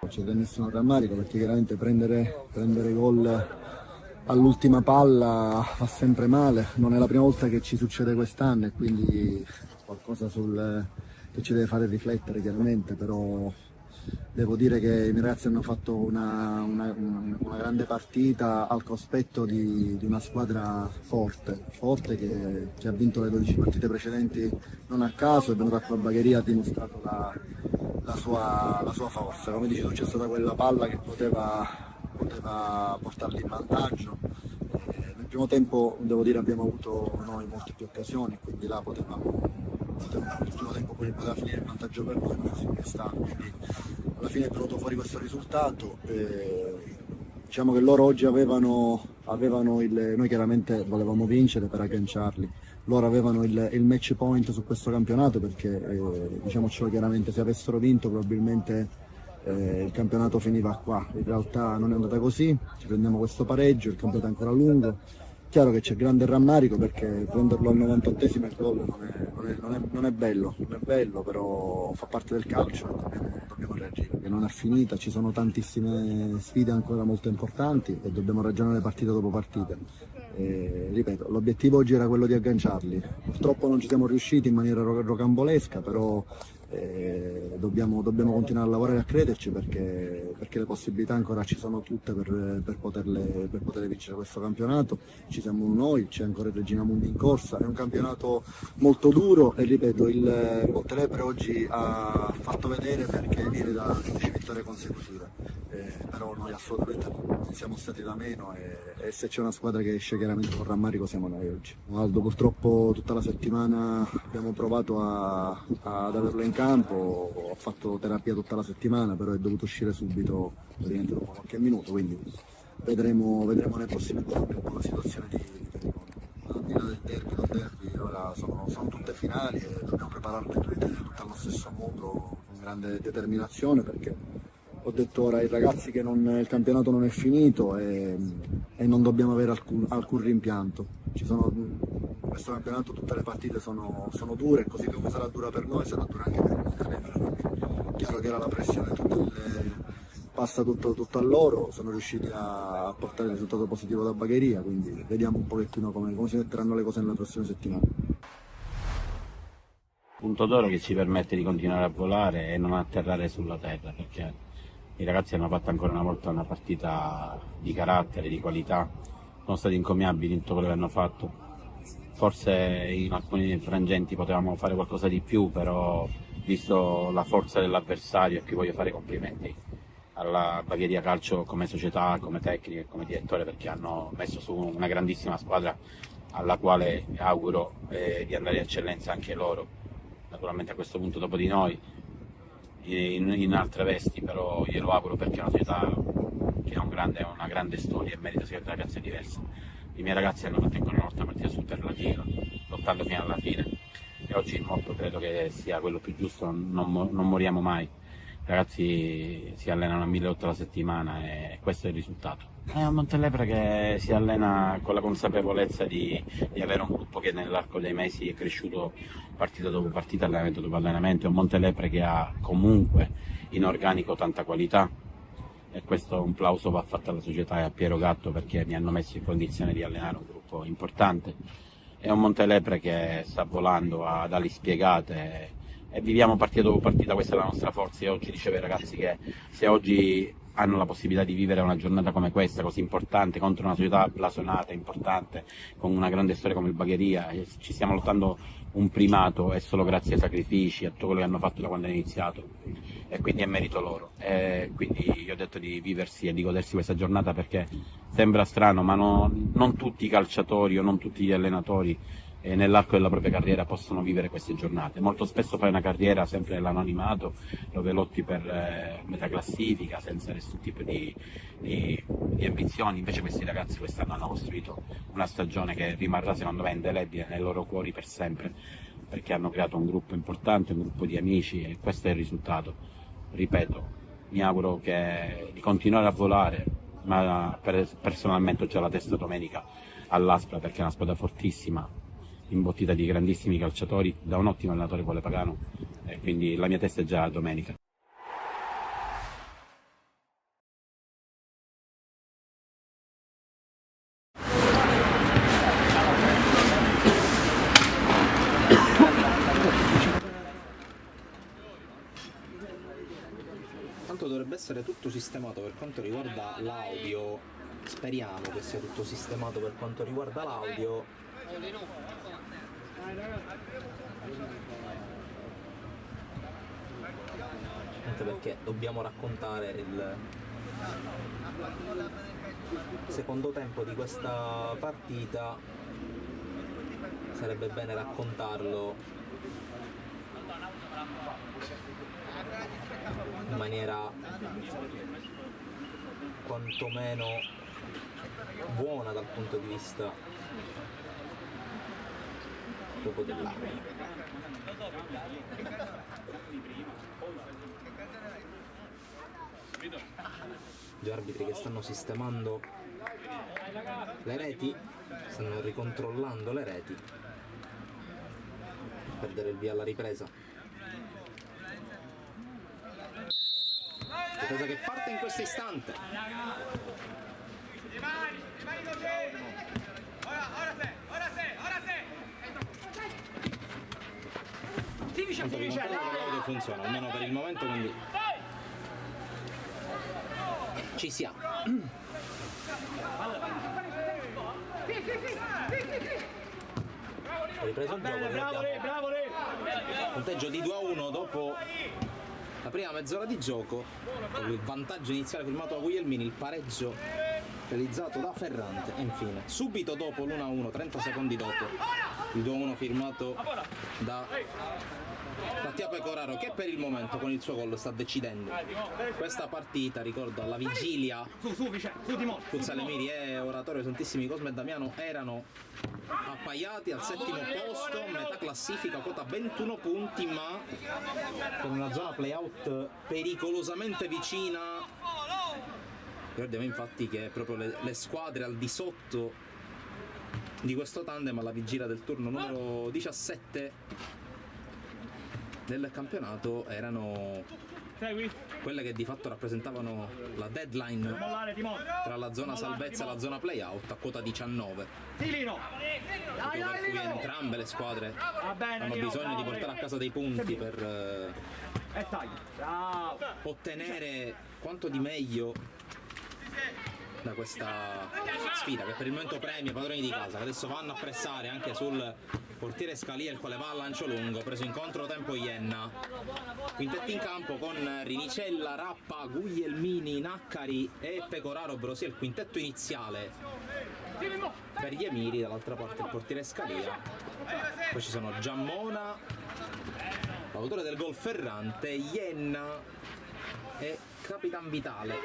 C'è grandissimo rammarico perché chiaramente prendere gol all'ultima palla fa sempre male, non è la prima volta che ci succede quest'anno e quindi qualcosa che ci deve fare riflettere chiaramente, però devo dire che i miei ragazzi hanno fatto una grande partita al cospetto di una squadra forte che ha vinto le 12 partite precedenti non a caso, è venuta qua a Bagheria, ha dimostrato la sua forza. Come dici tu, c'è stata quella palla che poteva portarli in vantaggio. Nel primo tempo, devo dire, abbiamo avuto noi molte più occasioni, quindi là il primo tempo poi poteva finire il vantaggio per noi, ma così non è stato. Quindi alla fine è venuto fuori questo risultato. Diciamo che loro oggi avevano noi chiaramente volevamo vincere per agganciarli. Loro avevano il match point su questo campionato perché, diciamocelo chiaramente, se avessero vinto probabilmente il campionato finiva qua. In realtà non è andata così, ci prendiamo questo pareggio, il campionato è ancora lungo. Chiaro che c'è grande rammarico perché prenderlo al 98esimo il gol non è bello, però fa parte del calcio e dobbiamo reagire, perché non è finita, ci sono tantissime sfide ancora molto importanti e dobbiamo ragionare partita dopo partita. Ripeto, l'obiettivo oggi era quello di agganciarli, purtroppo non ci siamo riusciti in maniera rocambolesca, però dobbiamo continuare a lavorare e a crederci perché le possibilità ancora ci sono tutte per poter vincere questo campionato. Ci siamo noi, c'è ancora il Regina Mundi in corsa, è un campionato molto duro e ripeto, il Montelepre oggi ha fatto vedere perché viene da 10 vittorie consecutive. Però noi assolutamente non siamo stati da meno e se c'è una squadra che esce chiaramente con rammarico siamo noi oggi. Aldo, purtroppo tutta la settimana abbiamo provato ad averlo in campo, ho fatto terapia tutta la settimana, però è dovuto uscire subito, praticamente dopo qualche minuto, quindi vedremo nei prossimi giorni un po' la situazione di pericolo. Al di là del derby, non derby, ora sono tutte finali e dobbiamo prepararle tutte allo stesso modo, con grande determinazione, perché ho detto ora ai ragazzi che il campionato non è finito e non dobbiamo avere alcun rimpianto. Questo campionato, tutte le partite sono dure, così come sarà dura per noi, sarà dura anche per il Montelepre. Chiaro che era la pressione passa tutto a loro, sono riusciti a portare il risultato positivo da Bagheria, quindi vediamo un pochettino come si metteranno le cose nelle prossime settimane. Punto d'oro che ci permette di continuare a volare e non atterrare sulla terra, perché i ragazzi hanno fatto ancora una volta una partita di carattere, di qualità, sono stati incommiabili in tutto quello che hanno fatto. Forse in alcuni frangenti potevamo fare qualcosa di più, però visto la forza dell'avversario, e qui voglio fare complimenti alla Bagheria Calcio come società, come tecnico e come direttore, perché hanno messo su una grandissima squadra alla quale auguro di andare in eccellenza anche loro. Naturalmente a questo punto dopo di noi, in altre vesti, però glielo auguro perché è una società che ha una grande storia e merita sempre ragazze diverse. I miei ragazzi hanno fatto ancora una volta partita superlativa, lottando fino alla fine e oggi il motto credo che sia quello più giusto, non moriamo mai. I ragazzi si allenano a 1.800 alla settimana e questo è il risultato. È un Montelepre che si allena con la consapevolezza di avere un gruppo che nell'arco dei mesi è cresciuto partita dopo partita, allenamento dopo allenamento. È un Montelepre che ha comunque in organico tanta qualità e questo un plauso va fatto alla società e a Piero Gatto perché mi hanno messo in condizione di allenare un gruppo importante. È un Montelepre che sta volando ad ali spiegate e viviamo partita dopo partita, questa è la nostra forza. Io oggi dicevo ai ragazzi che se oggi hanno la possibilità di vivere una giornata come questa, così importante, contro una società blasonata, importante, con una grande storia come il Bagheria, e ci stiamo lottando un primato, è solo grazie ai sacrifici, a tutto quello che hanno fatto da quando è iniziato, e quindi è merito loro. E quindi io ho detto di viversi e di godersi questa giornata perché sembra strano, ma non tutti i calciatori o non tutti gli allenatori nell'arco della propria carriera possono vivere queste giornate. Molto spesso fai una carriera sempre nell'anonimato, dove lotti per metà classifica senza nessun tipo di ambizioni. Invece questi ragazzi quest'anno hanno costruito una stagione che rimarrà secondo me indelebile nei loro cuori per sempre, perché hanno creato un gruppo importante, un gruppo di amici e questo è il risultato. Ripeto, mi auguro di continuare a volare, ma personalmente ho già la testa domenica all'Aspra perché è una squadra fortissima, imbottita di grandissimi calciatori, da un ottimo allenatore quale Pagano, e quindi la mia testa è già domenica. essere tutto sistemato per quanto riguarda l'audio. Speriamo che sia tutto sistemato per quanto riguarda l'audio. Anche perché dobbiamo raccontare il secondo tempo di questa partita, sarebbe bene raccontarlo in maniera quantomeno buona dal punto di vista proprio dell'audio. Gli arbitri che stanno sistemando le reti, stanno ricontrollando le reti per dare il via alla ripresa. Ripresa che parte in questo istante. Tanto vi controllo che l'audio funziona, almeno per il momento, quindi ci siamo. Ripreso il gioco, punteggio di 2-1 dopo la prima mezz'ora di gioco, con il vantaggio iniziale firmato da Guglielmini, il pareggio realizzato da Ferrante e infine subito dopo l'1-1, 30 secondi dopo, il 2-1 firmato da Mattia Pecoraro, che per il momento con il suo gol sta decidendo questa partita. Ricordo alla vigilia Futsal Emiri e Oratorio Santissimi Cosme e Damiano erano appaiati al settimo posto, metà classifica, quota 21 punti, ma con una zona playout pericolosamente vicina. Ricordiamo infatti che proprio le squadre al di sotto di questo tandem alla vigilia del turno numero 17 del campionato erano quelle che di fatto rappresentavano la deadline tra la zona salvezza e la zona playout a quota 19, per cui entrambe le squadre hanno bisogno di portare a casa dei punti per ottenere quanto di meglio da questa sfida, che per il momento premia i padroni di casa, che adesso vanno a pressare anche sul portiere Scalia, il quale va al lancio lungo, preso in controtempo Ienna. Quintetti in campo con Rinicella, Rappa, Guglielmini, Naccari e Pecoraro, ovvero sia il quintetto iniziale per gli Emiri. Dall'altra parte il portiere Scalia, poi ci sono Giammona, l'autore del gol Ferrante, Ienna e Capitan Vitale.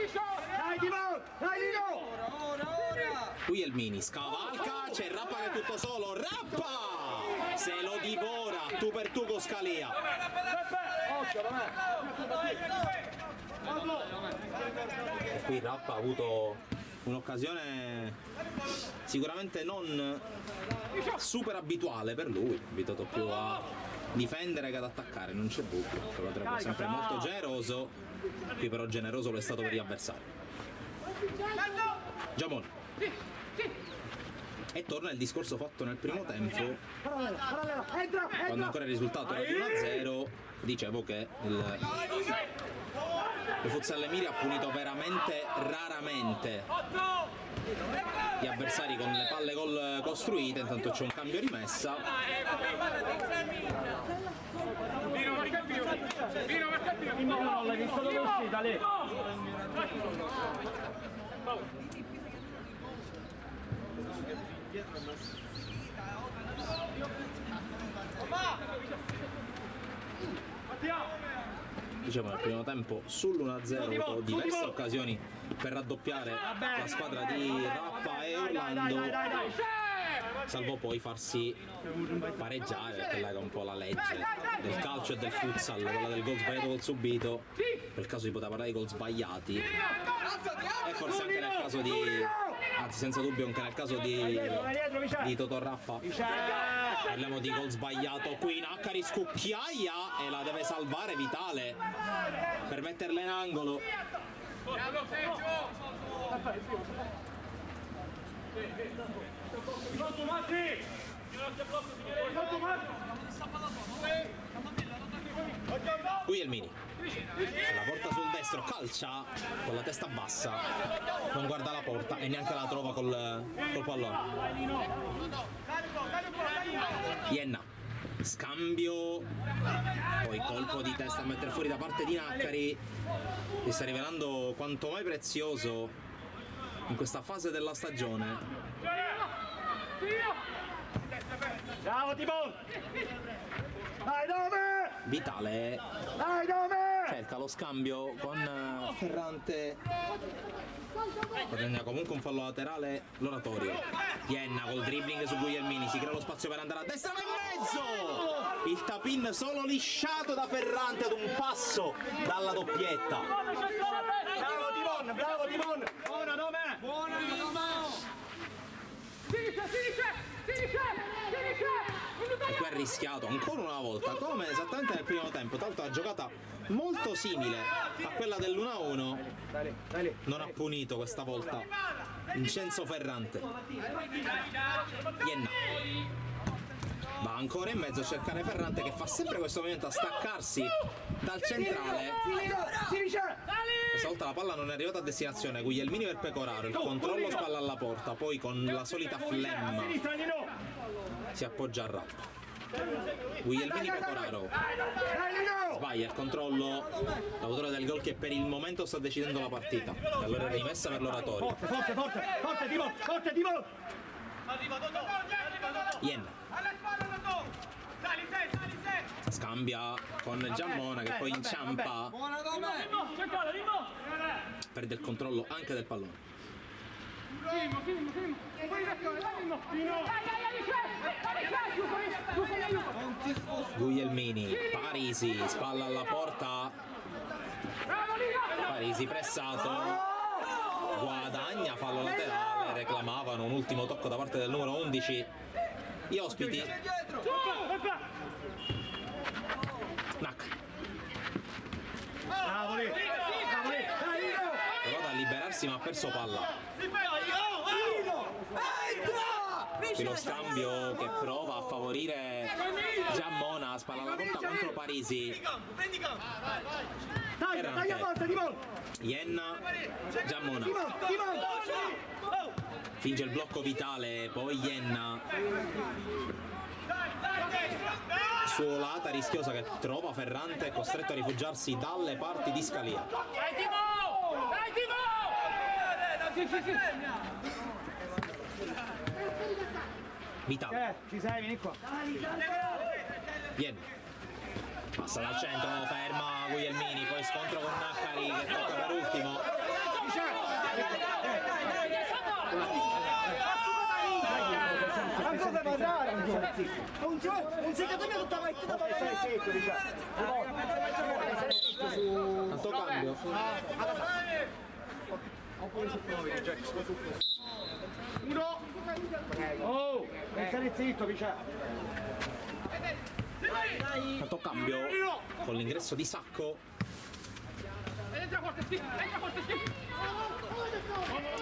Guglielmini scavalca, c'è Rappa che è tutto solo, Rappa se lo divora tu per tu con Scalia. E qui Rappa ha avuto un'occasione sicuramente non super abituale per lui, abituato più a difendere che ad attaccare, non c'è dubbio, però sempre molto generoso, qui però generoso lo è stato per gli avversari. Giamone. E torna il discorso fatto nel primo tempo, quando ancora il risultato era di 1-0, dicevo che il Futsal Emiri ha punito veramente raramente gli avversari con le palle gol costruite. Intanto c'è un cambio rimessa. Diciamo nel primo tempo sull'1-0 con diverse occasioni per raddoppiare la squadra di Rappa e Orlando, salvo poi farsi pareggiare, quella che è un po' la legge del calcio e del futsal, quella del gol sbagliato, gol subito. Nel caso si poteva parlare di gol sbagliati, e forse anche nel caso di, anzi senza dubbio anche nel caso di Totò Rappa parliamo di gol sbagliato. Qui Naccari scucchiaia e la deve salvare Vitale per metterla in angolo. Guglielmini La porta sul destro, calcia con la testa bassa, non guarda la porta e neanche la trova col pallone. Ienna, scambio, poi colpo di testa a mettere fuori da parte di Naccari, che sta rivelando quanto mai prezioso in questa fase della stagione. Bravo Timon! Dai Dome! Vitale Dai Dome! cerca lo scambio con Ferrante, prende comunque un fallo laterale l'Oratorio. Ienna col dribbling su Guglielmini, si crea lo spazio per andare a destra, ma in mezzo! Il tap-in solo lisciato da Ferrante ad un passo dalla doppietta. Bravo Timon! Buona Dome! Buona Dome! E qui ha rischiato ancora una volta, come esattamente nel primo tempo. Tra l'altro la giocata molto simile a quella dell'1-1. Non ha punito questa volta Vincenzo Ferrante. Ienna va ancora in mezzo a cercare Ferrante, che fa sempre questo movimento a staccarsi dal centrale. Questa volta la palla non è arrivata a destinazione. Guglielmini per Pecoraro, il controllo spalla alla porta, poi con la solita flemma si appoggia a rappa. Guglielmini Pecoraro sbaglia il controllo, l'autore del gol che per il momento sta decidendo la partita, e allora è rimessa per l'Oratorio. Forte Timon! Ienna scambia con Giammona, che poi inciampa, perde il controllo anche del pallone. Guglielmini, Parisi, spalla alla porta, Parisi pressato, guadagna fallo laterale, reclamavano un ultimo tocco da parte del numero 11 gli ospiti. Nac provata a liberarsi ma ha perso palla. Qui lo scambio che prova a favorire Giammona, spalla alla porta contro Parisi. Ienna, Giammona finge il blocco Vitale, poi Ienna, suolata rischiosa che trova Ferrante, costretto a rifugiarsi dalle parti di Scalia. Vitale, Ci sei, vieni qua. Ienna passa dal centro, ferma Guglielmini, poi scontro con Naccari che tocca per ultimo. Ancora per andare! Un secondo minuto tutta partita da Tanto cambio. Uno! Oh! Stare zitto, Vice! Tanto cambio con l'ingresso di Sacco.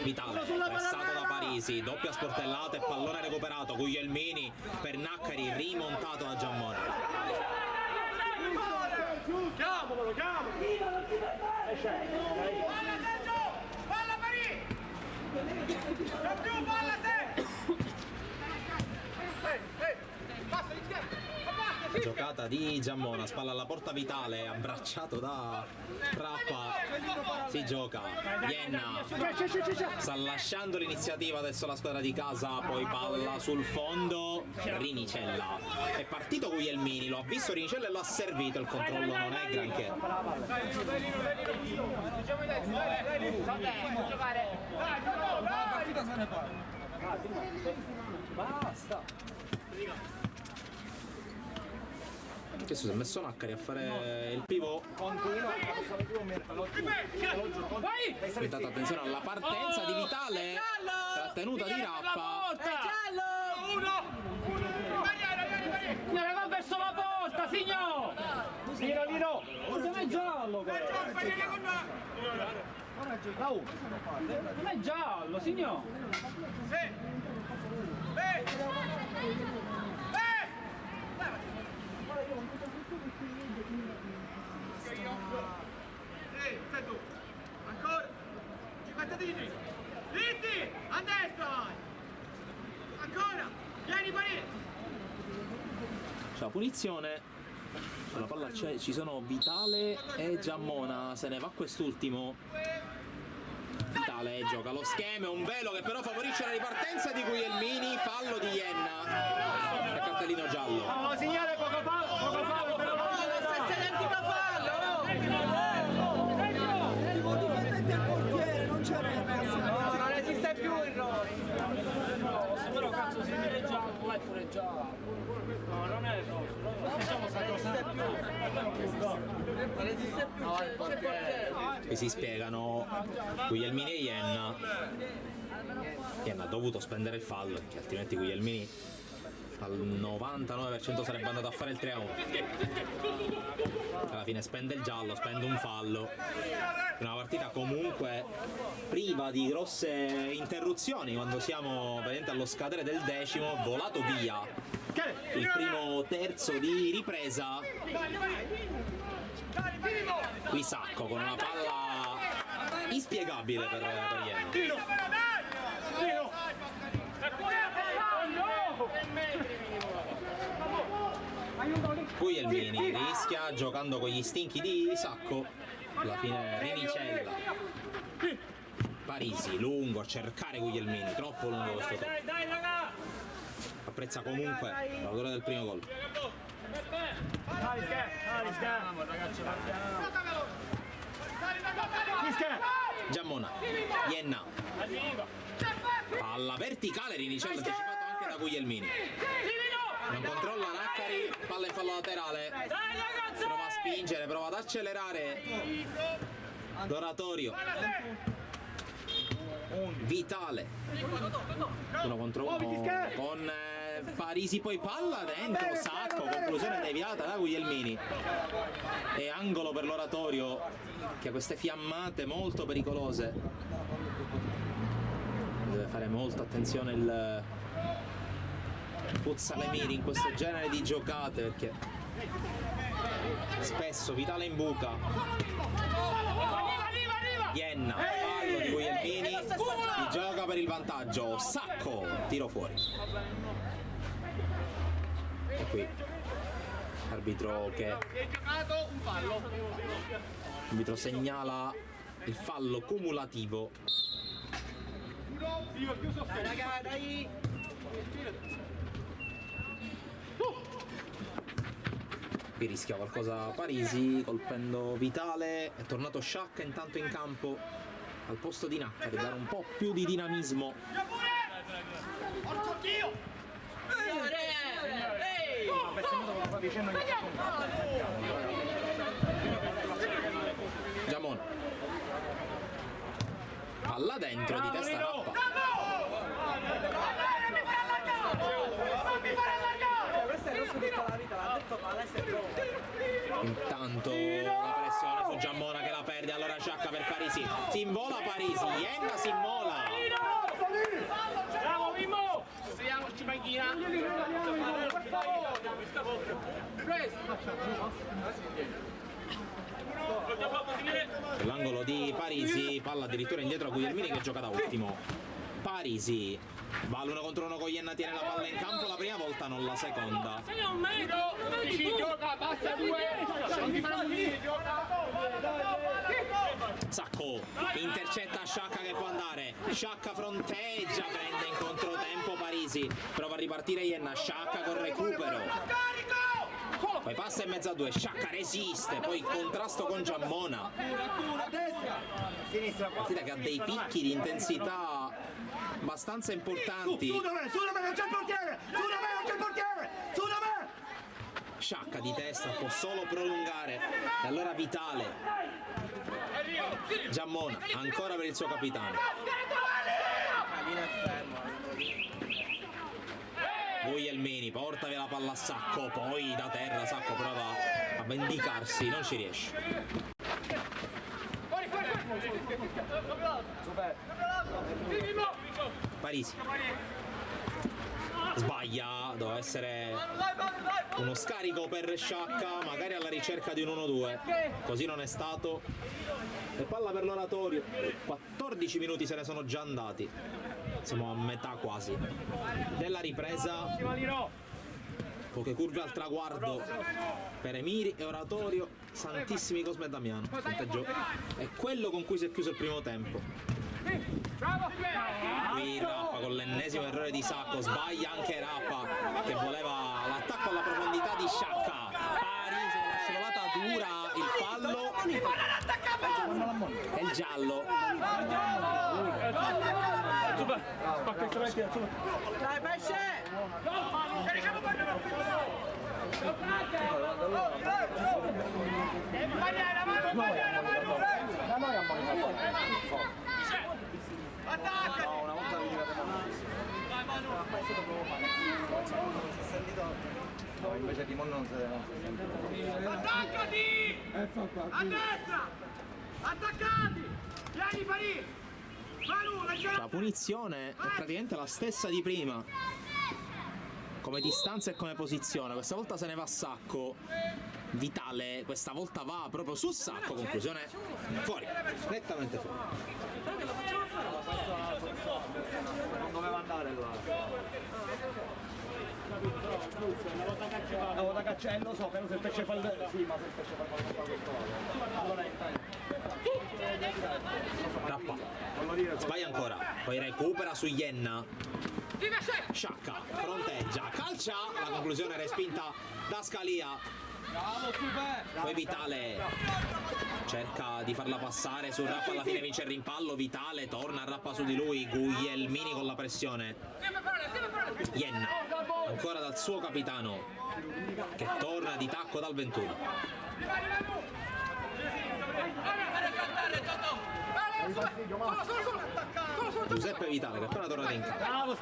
Vitale pressato da Parisi, doppia sportellata e pallone recuperato. Guglielmini per Naccari, rimontato da Giammona. Chiamalo! Palla Parisi! Non più palla te! Basta, Giocata di Giammona, spalla alla porta Vitale, abbracciato da Rappa. Si gioca, Ienna sta lasciando l'iniziativa adesso la squadra di casa, poi palla sul fondo, Rinicella. È partito Guglielmini, lo ha visto Rinicella e lo ha servito, il controllo non è granché. Che si è messo Naccari a fare il pivot. Prestate attenzione alla partenza di Vitale, trattenuta di Rappa. Ne va verso la porta, signor! Lino! Non è giallo! Non è giallo, signor! C'è la punizione, sulla palla ci sono Vitale e Giammona, se ne va quest'ultimo. Vitale gioca lo schema, un velo che però favorisce la ripartenza di Guglielmini, fallo di Ienna e cartellino giallo. No, signore, poco fallo, però non esiste più errore. Però cazzo, se viene giallo, là è pure giallo. No, non è rosso, non facciamo sta cosa. Non esiste più. No, è portiere. E si spiegano Guglielmini e Ienna. Ienna ha dovuto spendere il fallo, perché altrimenti Guglielmini al 99% sarebbe andato a fare il 3-1. Alla fine spende il giallo, spende un fallo. Una partita comunque priva di grosse interruzioni quando siamo praticamente allo scadere del decimo, volato via il primo terzo di ripresa. Qui Sacco con una palla inspiegabile per Ienna. Guglielmini rischia giocando con gli stinchi di Sacco. Alla fine Rinicella. Parisi lungo a cercare Guglielmini, troppo lungo questo tocco. Apprezza comunque l'autore del primo gol. Giammona, Ienna, palla verticale, Rinicella anticipato anche da Guglielmini. Non controlla Naccari, palla in fallo laterale. Prova a spingere, prova ad accelerare Doratorio. Vitale 1 contro 1 con Parisi, poi palla dentro, Sacco, conclusione deviata da Guglielmini e angolo per l'Oratorio che ha queste fiammate molto pericolose. Deve fare molta attenzione il Futsal Emiri in questo genere di giocate, perché spesso Vitale in buca. Ienna, fallo di Guglielmini, si gioca per il vantaggio. Sacco, tiro fuori. E qui arbitro arbitro segnala il fallo cumulativo. Qui rischia qualcosa Parisi colpendo Vitale. È tornato Sciacca intanto in campo al posto di Naccari per dare un po' più di dinamismo. Giamon, palla dentro, di testa rappa. Intanto la pressione su Giammona che la perde, allora Sciacca per Parisi, si invola Parisi, Ienna si immola. Bravo Mimmo! Vediamoci panchina! L'angolo di Parisi, palla addirittura indietro a Guglielmini che gioca da ultimo. Parisi va all'1 contro 1 con Ienna, tiene la palla in campo la prima volta, non la seconda. Sei un metro! Ci gioca, passa 2! Sacco intercetta Sciacca che può andare, Sciacca fronteggia, prende in controtempo Parisi, prova a ripartire Ienna, Sciacca con recupero, poi passa in mezzo a 2, Sciacca resiste, poi il contrasto con Giammona. Partita che ha dei picchi di intensità abbastanza importanti. Su da me, non c'è il portiere! Su da me, non c'è il portiere! Su da me! Sciacca di testa può solo prolungare e allora Vitale. Giammona ancora per il suo capitano. Guglielmini porta via la palla a Sacco, poi da terra Sacco prova a vendicarsi, non ci riesce. Parisi sbaglia, doveva essere uno scarico per Sciacca, magari alla ricerca di un 1-2, così non è stato. E palla per l'Oratorio, 14 minuti se ne sono già andati, siamo a metà quasi della ripresa. poche curve al traguardo per Emiri e Oratorio, Santissimi Cosme e Damiano. Il punteggio è quello con cui si è chiuso il primo tempo. Qui Rappa con l'ennesimo errore di Sacco, sbaglia anche Rappa che voleva l'attacco alla profondità di Sciacca. Parisi con la scivolata dura, il fallo e il giallo. Dai pesce! Invece di non si Attaccati! A destra! Attaccati! Vieni Parì! La punizione è praticamente la stessa di prima, come distanza e come posizione. Questa volta se ne va a Sacco. Vitale questa volta va proprio su Sacco, conclusione fuori, nettamente fuori. non doveva andare là. La volta cacciare, lo so, però se il pesce fa il... Sì, ma se il pesce fa il allora Rappa sbaglia ancora, poi recupera su Ienna. Sciacca fronteggia, calcia, la conclusione respinta da Scalia. Poi Vitale cerca di farla passare su Rappa, alla fine vince il rimpallo. Vitale torna a Rappa su di lui, Guglielmini con la pressione. Ienna ancora dal suo capitano che torna di tacco dal 21. Giuseppe Vitale che è appena tornato in campo.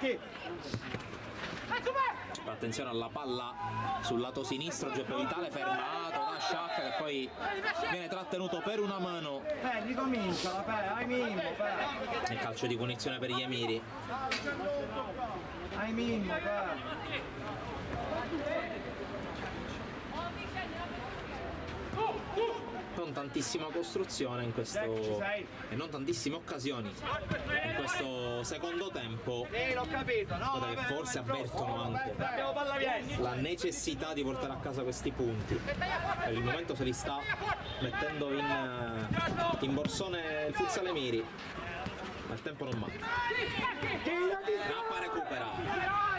Attenzione alla palla sul lato sinistro, Giuseppe Vitale fermato da Sciacca che poi viene trattenuto per una mano. Ricomincia, hai Mimmo, Il calcio di punizione per gli Emiri. hai Mimmo, Non tantissima costruzione in questo e non tantissime occasioni in questo secondo tempo, l'ho capito, no? che forse avvertono anche la necessità di portare a casa questi punti. Per il momento se li sta mettendo in borsone il Futsal Emiri, ma il tempo non manca. Rappa recupera,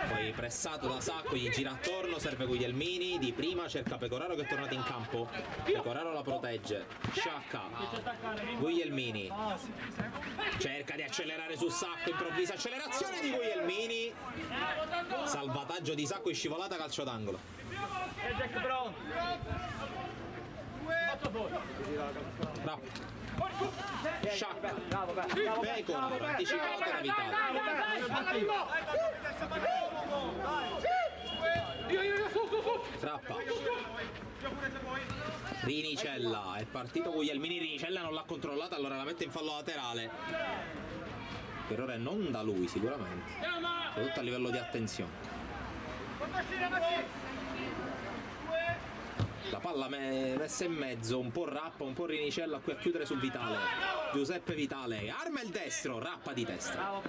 poi pressato da Sacco, gli gira attorno, serve Guglielmini, di prima cerca Pecoraro che è tornato in campo, Pecoraro la protegge, Sciacca, Guglielmini cerca di accelerare su Sacco, improvvisa accelerazione di Guglielmini, salvataggio di Sacco in scivolata, calcio d'angolo. Rappa, Sciacca, Pecoraro anticipato da Vitale. Rappa, Rinicella, è partito Guglielmini, Rinicella non l'ha controllata, allora la mette in fallo laterale. Errore non da lui sicuramente, soprattutto a livello di attenzione. La palla messa in mezzo, un po' Rappa, un po' Rinicella qui a chiudere su Vitale. Giuseppe Vitale, arma il destro, Rappa di testa.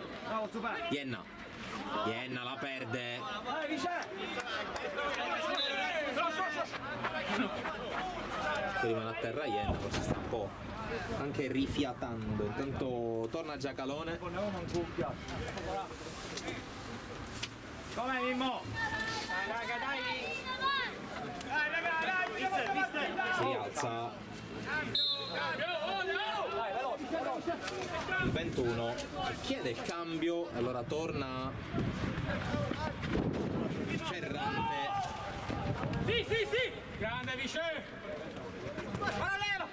Ienna la perde. Poi rimane a terra Ienna, forse sta un po' anche rifiatando. Intanto torna Giacalone. Come Mimmo? Si rialza il 21, chiede il cambio, allora torna Ferrante. Sì! Grande Vice! Parallelo!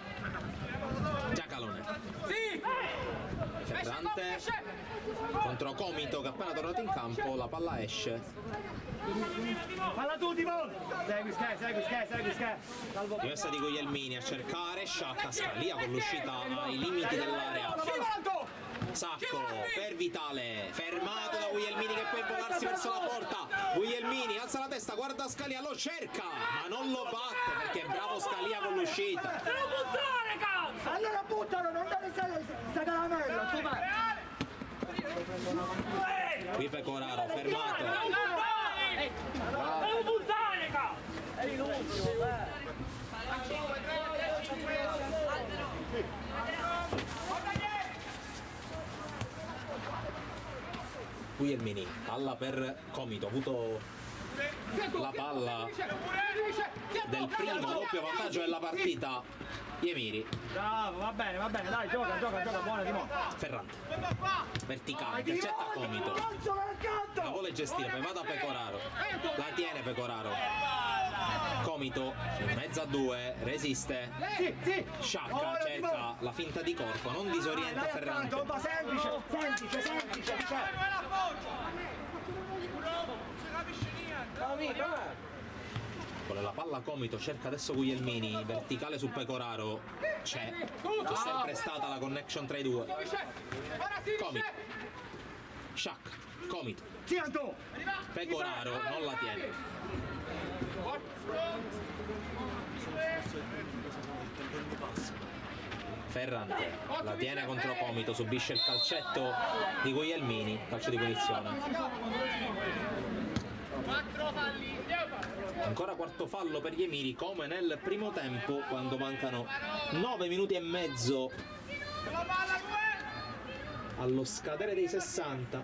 Giacalone. Sì! Ferrante contro Comito che è appena tornato in campo, la palla esce. Falla tu Timon! Segui Sky! Rimessa di Guglielmini a cercare, Sciacca, Scalia con l'uscita ai limiti dell'area. Sacco per Vitale, fermato da Guglielmini che può volarsi verso la porta. Guglielmini alza la testa, guarda Scalia, lo cerca, ma non lo batte perché è bravo Scalia con l'uscita. Devo buttare, cazzo! Allora buttalo, non deve sta caramella! Qui Pecoraro, fermato. Devo buttare, Guglielmini, palla per Comito, ha avuto la palla del primo doppio vantaggio della partita. Iemiri, Bravo, va bene, dai, gioca, buona di mo. Ferrante, verticale, intercetta Comito, la vuole gestire, poi va da Pecoraro, la tiene Pecoraro, Comito, in mezzo a due, resiste, Sciacca cerca la finta di corpo, non disorienta Ferrante. Semplice. Con la palla Comito cerca adesso Guglielmini, verticale su Pecoraro, c'è sempre stata la connection tra i due. Comito, Sciacca, Comito, Pecoraro non la tiene. Ferrante la tiene contro Comito, subisce il calcetto di Guglielmini, calcio di punizione. Ancora quarto fallo per gli Emiri, come nel primo tempo, quando mancano 9 minuti e mezzo allo scadere dei 60.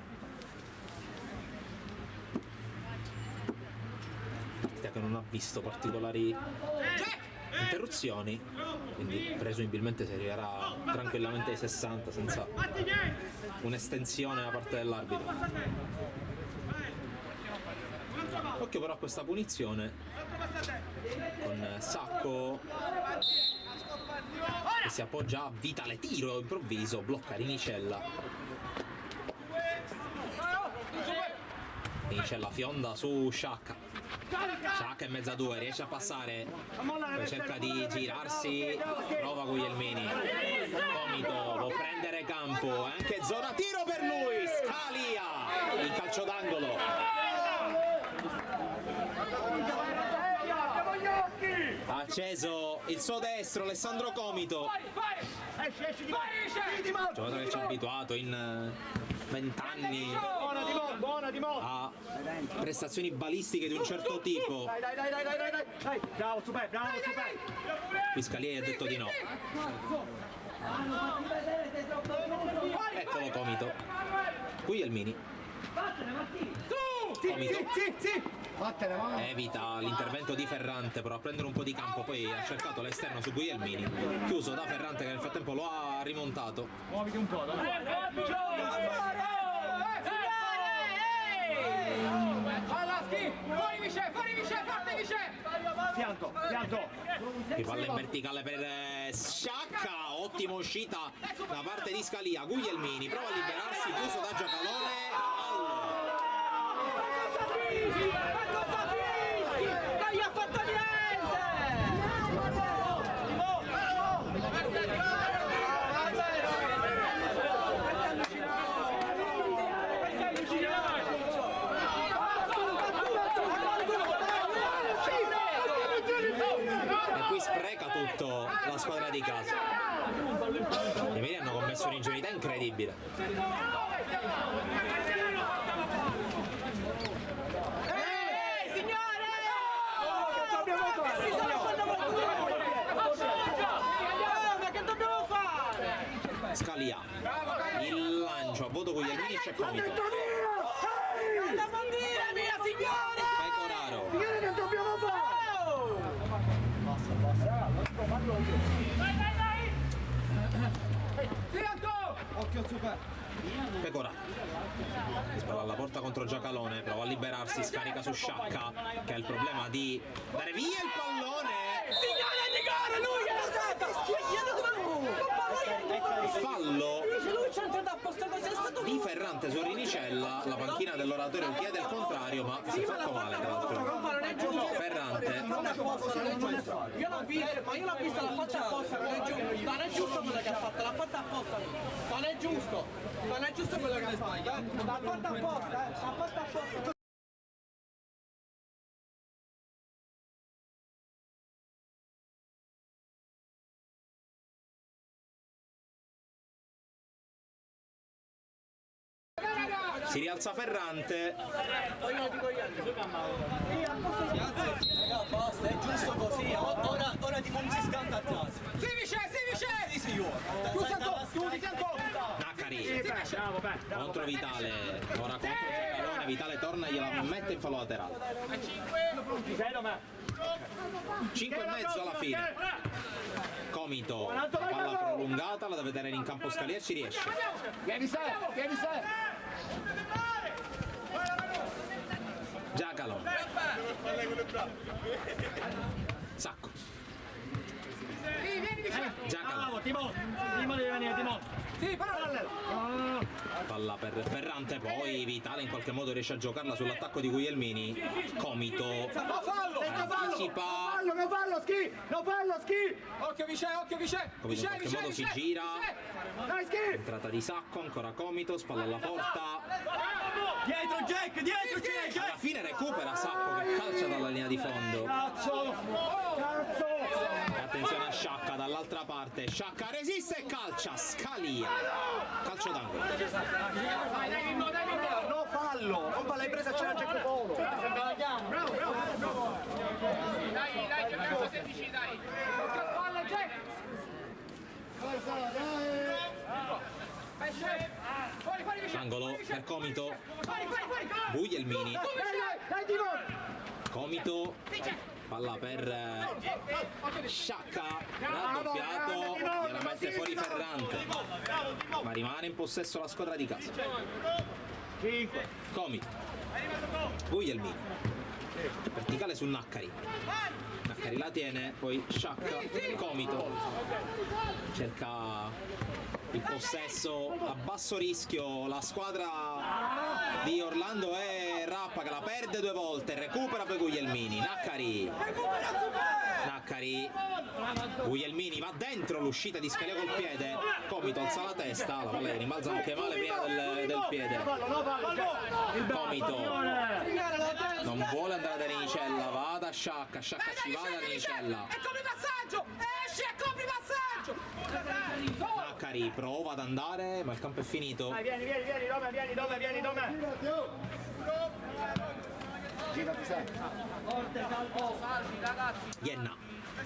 Partita che non ha visto particolari interruzioni, quindi presumibilmente si arriverà tranquillamente ai 60 senza un'estensione da parte dell'arbitro. Occhio però a questa punizione con Sacco che si appoggia a Vitale, tiro improvviso, blocca Rinicella. Rinicella fionda su Sciacca. Sciacca in mezzo a due, riesce a passare, poi cerca di girarsi, prova Guglielmini. Comito può prendere campo, anche zona tiro per lui, Scalia, il calcio d'angolo. Ha acceso il suo destro Alessandro Comito, giocatore che ci ha abituato in 20 anni a prestazioni balistiche di un certo tipo. Dai, bravo, super. Qui Scalia ha detto di no. Eccolo Comito. Guglielmini. Comito evita l'intervento di Ferrante, però a prendere un po' di campo, poi ha cercato l'esterno su Guglielmini, chiuso da Ferrante che nel frattempo lo ha rimontato. Muoviti un po', Fianco. Qui palla in verticale per Sciacca, ottima uscita da parte di Scalia. Guglielmini prova a liberarsi, chiuso da Giacalone. Non gli ha fatto niente! E qui spreca tutto la squadra di casa. I miei hanno commesso un'ingenuità incredibile. Scalia, il lancio a voto Guglielmini e c'è Comito. La bandiera mia signore! Pecoraro. Pecoraro. Spalla alla porta contro Giacalone, prova a liberarsi, scarica su Sciacca che ha il problema di dare via il pallone. Signore di gara, lui Fallo di Ferrante su Rinicella, la panchina dell'Oratorio chiede il contrario, ma si è fatto male tra l'altro. Ferrante. Io l'ho visto, ma io l'ho vista, l'ha fatta apposta, non è giusto quello che ha fatto, l'ha fatta apposta. Non è giusto quello che ha fatto, l'ha fatta apposta. Si rialza Ferrante. Basta, è giusto. posizione tipo non si scanta a casa. Si vice! Sì, signore. Naccari contro Vitale, ora contro Giacalone, Vitale torna e gliela mette in fallo laterale. 5 e mezzo alla fine. Comito, la palla prolungata, la deve tenere in campo Scalia e ci riesce. Vieni se! Giacalone. Sacco. Giacalone. Timone devi venire, Timone. Palla per Ferrante, poi Vitale in qualche modo riesce a giocarla sull'attacco di Guglielmini. Comito anticipa. Non fallo, Schi! Occhio vice! Comito in qualche modo si gira. Dai, Schi! Entrata di Sacco, ancora Comito, spalla alla porta. Dietro Jack! Alla fine recupera Sacco che calcia dalla linea di fondo. Cazzo! E attenzione a Sciacca dall'altra parte. Sciacca resiste e calcia. Scalia. Calcio d'angolo. No fallo! Non l'hai presa, c'era Jack Polo! Dai, giochiamo 16, dai! Occhio a spalle, Jack! Fuori, vice! Angolo per Comito. Fuori! Guglielmini. Dai, Timone! Comito. Palla per Sciacca. Raddoppiato. Gliela mette fuori Ferrante. Ma rimane in possesso la squadra di casa. 5. Comito. Guglielmini. Verticale su Naccari. Naccari la tiene, poi Sciacca. Comito. Cerca il possesso a basso rischio la squadra di Orlando e Rappa che la perde 2 volte, recupera poi Guglielmini. Naccari. Guglielmini va dentro l'uscita di Scalia col piede. Comito alza la testa, la palla rimbalza anche male prima del piede. Comito non vuole andare da Renicella, va da Sciacca ci va da Renicella. E copri passaggio! Esce e copri passaggio! Naccari prova ad andare ma il campo è finito. Dai, vieni, dove? Girati sempre. Salvi, ragazzi! Ienna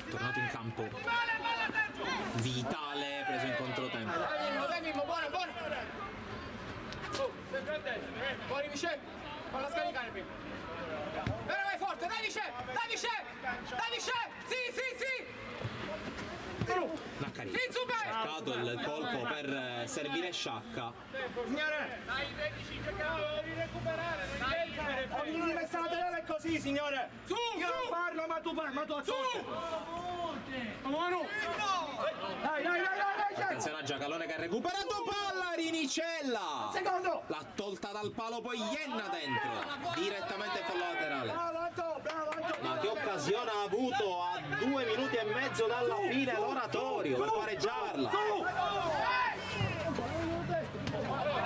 tornato in campo. Vitale preso in controtempo. Dai Mimmo, buono! Sempre a destra, fuori vice! Falla scaricare prima! Però vai forte, dai vice! Sì! Naccari Sì, super! ha cercato il colpo per servire Sciacca. Signore! Dai 13, devi recuperare, Non devi essere laterale così, signore! Su! Io non parlo, ma tu ascolti! Manu! Dai! Attenzione a Giacalone che ha recuperato palla, Rinicella! Secondo! L'ha tolta dal palo, poi Ienna dentro, direttamente in fallo laterale. Bravo Anto! Ma che occasione ha avuto a 2 minuti e mezzo dalla fine l'oratorio per pareggiarla?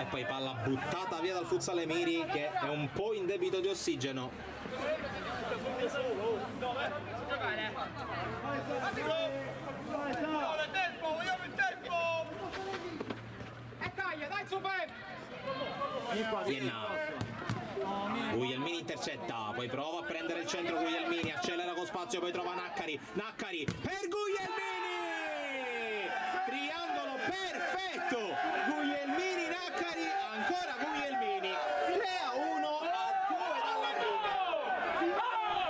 E poi palla buttata via dal Futsal Emiri che è un po' in debito di ossigeno. Vogliamo il tempo! E taglia, dai super! Ienna. Guglielmini intercetta, poi prova a prendere il centro Guglielmini, accelera con spazio, poi trova Naccari per Guglielmini! Triangolo perfetto! Guglielmini, Naccari, ancora Guglielmini, 3-1 a 2 dalla fine.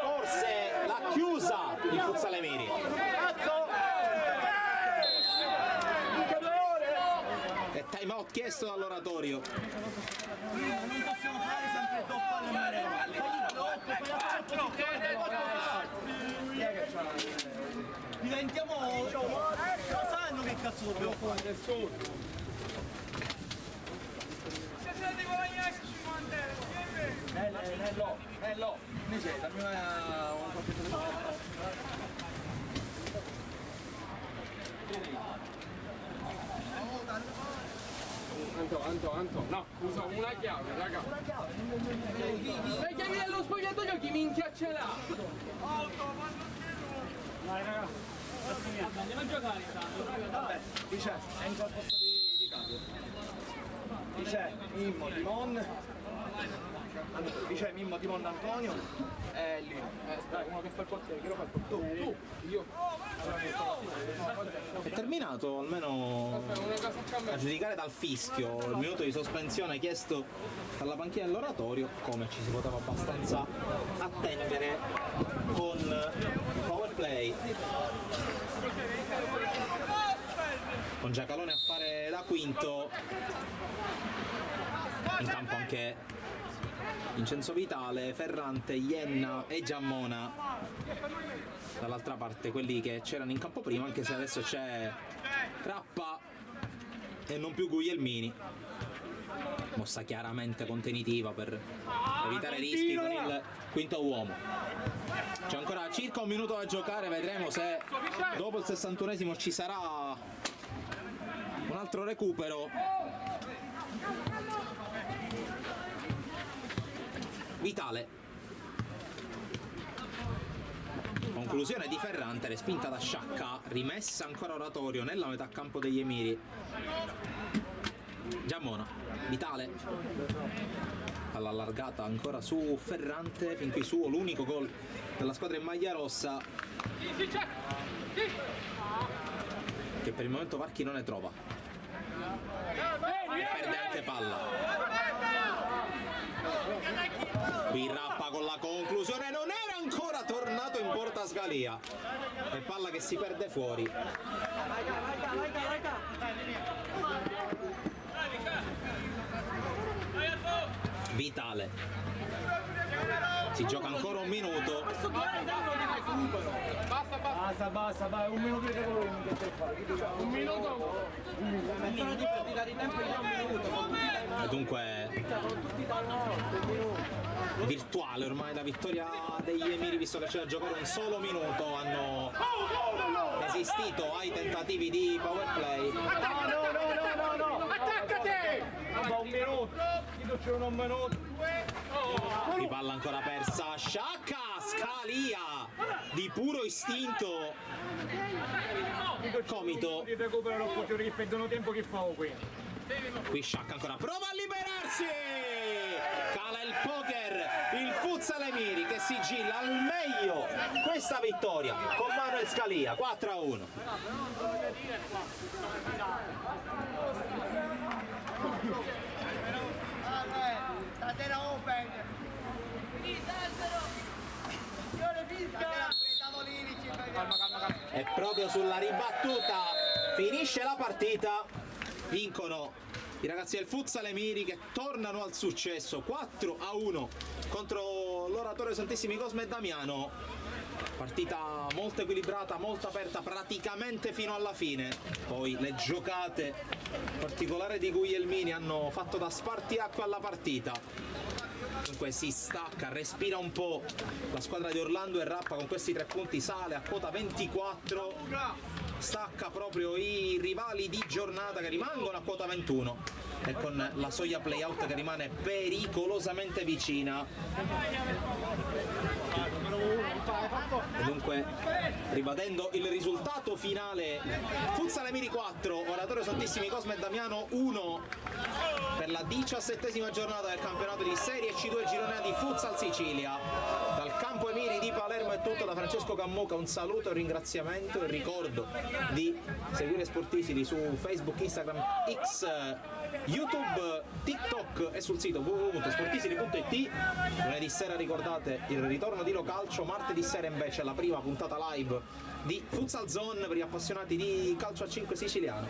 Forse l'ha chiusa il Futsal Emiri. E time out chiesto dall'oratorio. Non possiamo fare sempre troppo alle mare. Diventiamo... Non sanno che cazzo dobbiamo fare. Nessuno. Se siete di guadagnarsi 50 euro, Nello, mi sei, dammi un qualche Anto, no, usa una chiave, raga. le chiavi dello spogliatoio chi minchia ce l'ha? Dai raga. Andiamo a giocare intanto, Vabbè, dice, è in corso di cambio. Dice, Mimmo, Dimon. Dice Mimmo di Montantonio è lì. Dai, uno che fa il portiere, chi lo fa il portiere? Tu, io. È terminato, almeno a giudicare dal fischio, il minuto di sospensione chiesto dalla panchina dell'Oratorio, come ci si poteva abbastanza attendere con il power play. Con Giacalone a fare da quinto, in campo anche Vincenzo Vitale, Ferrante, Ienna e Giammona. Dall'altra parte quelli che c'erano in campo prima, anche se adesso c'è Rappa e non più Guglielmini. Mossa chiaramente contenitiva per evitare rischi con il quinto uomo. C'è ancora circa un minuto da giocare, vedremo se dopo il 61esimo ci sarà un altro recupero. Vitale, conclusione di Ferrante, respinta da Sciacca, rimessa ancora Oratorio nella metà campo degli Emiri. Giammona, Vitale, all'allargata ancora su Ferrante, fin qui suo l'unico gol della squadra in maglia rossa, che per il momento Varchi non ne trova e perde anche palla. Qui Rappa con la conclusione, non era ancora tornato in porta Scalia e palla che si perde fuori. Vitale, si gioca ancora un minuto. Basta, vai, un minuto di recupero. Un minuto. E dunque virtuale ormai la vittoria degli Emiri, visto che c'è da giocare un solo minuto. Hanno resistito ai tentativi di power play. No. Attaccate! Un minuto. Io c'è un minuto. Di palla ancora persa, Sciacca, Scalia di puro istinto. Comito. Di recupero l'opportunità che perdono tempo che fa qui. Qui Sciacca ancora prova a liberarsi. Cala il poker, il futsal Emiri che sigilla al meglio questa vittoria con Manuel Scalia, 4-1. Stasera open! E proprio sulla ribattuta finisce la partita. Vincono i ragazzi del futsal Emiri, che tornano al successo, 4-1 contro l'Oratorio Santissimi Cosme e Damiano. Partita molto equilibrata, molto aperta praticamente fino alla fine. Poi le giocate in particolare di Guglielmini hanno fatto da spartiacque alla partita. Dunque si stacca, respira un po' la squadra di Orlando, e Rappa con questi 3 punti sale a quota 24. Stacca proprio i rivali di giornata che rimangono a quota 21, e con la soglia playout che rimane pericolosamente vicina. E dunque, ribadendo il risultato finale, futsal Emiri 4, Oratorio Santissimi Cosme e Damiano 1, per la 17ª giornata del campionato di Serie C2 Girone A di Futsal Sicilia. Dal campo Emiri di Palermo è tutto, da Francesco Cammuca un saluto, un ringraziamento e ricordo di seguire Sportisili su Facebook, Instagram, X, YouTube, TikTok e sul sito www.sportisili.it. Lunedì sera ricordate il ritorno di Localcio, martedì sera invece la prima puntata live di Futsal Zone per gli appassionati di calcio a 5 siciliano.